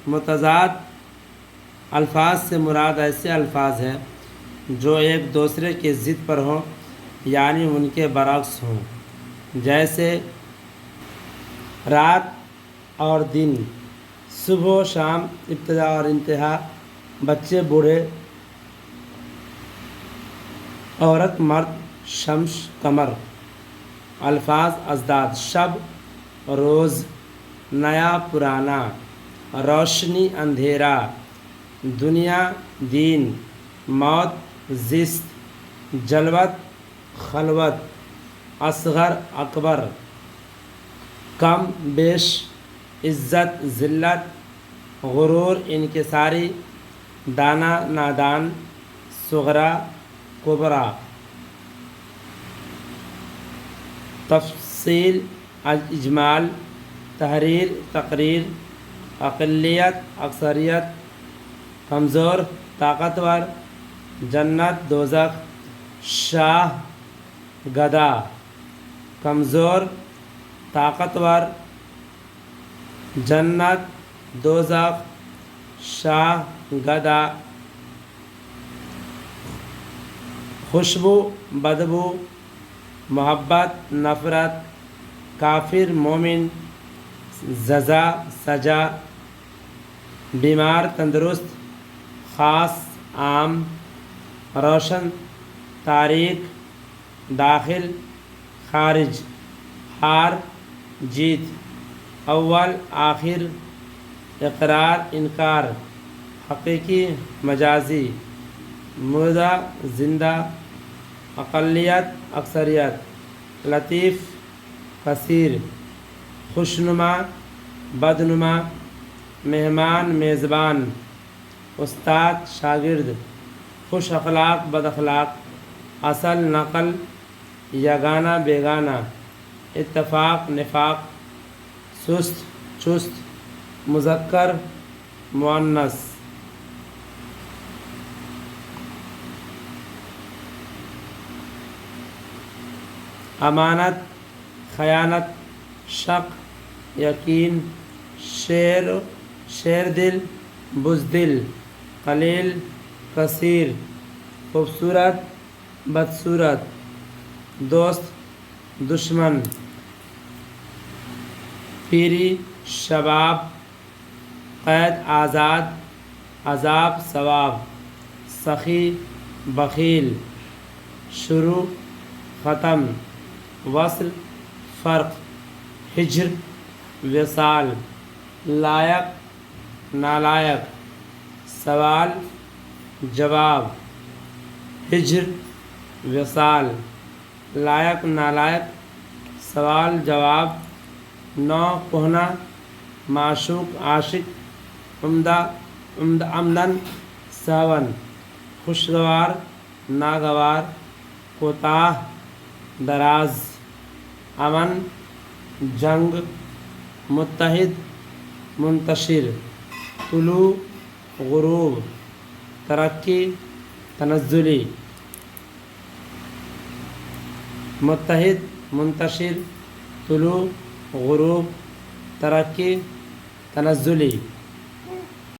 متضاد الفاظ سے مراد ایسے الفاظ ہیں جو ایک دوسرے کی ضد پر ہوں، یعنی ان کے برعکس ہوں، جیسے رات اور دن، صبح و شام، ابتدا اور انتہا، بچے بوڑھے، عورت مرد، شمس قمر۔ الفاظ اضداد: شب روز، نیا پرانا، روشنی اندھیرا، دنیا دین، موت زیست، جلوت خلوت، اصغر اکبر، کم بیش، عزت ذلت، غرور انکساری، دانا نادان، صغرا کبریٰ۔ تفصیل: اجمال، تحریر تقریر، اقلیت اکثریت، کمزور طاقتور، جنت دوزخ، شاہ گدھا، کمزور طاقتور، جنت دوزخ، شاہ گدھا۔ خوشبو بدبو، محبت نفرت، کافر مومن، جزا سزا، بیمار تندرست، خاص عام، روشن تاریک، داخل خارج، ہار جیت، اول آخر، اقرار انکار، حقیقی مجازی، مردہ زندہ، اقلیت اکثریت، لطیف کثیر، خوشنما بدنما، مہمان میزبان، استاد شاگرد، خوش اخلاق بد اخلاق، اصل نقل، یگانہ بیگانہ، اتفاق نفاق، سست چست، مذکر مؤنث۔ امانت، خیانت، شک، یقین، شیر دل، بزدل، قلیل کثیر، خوبصورت بدصورت، دوست دشمن، پیری شباب، قید آزاد، عذاب ثواب، سخی بخیل، شروع ختم، وصل فرق، ہجر وصال، لائق نالائق، سوال جواب، ہجر وصال، لائق نالائق، سوال جواب، نو کہنا، معشوق عاشق، عمدہ عمدن سہون، خوشگوار ناگوار، کوتاہ دراز، امن جنگ، متحد منتشر، طلوع غروب، ترقی تنزلی، متحد منتشر، طلوع غروب، ترقی تنزلی۔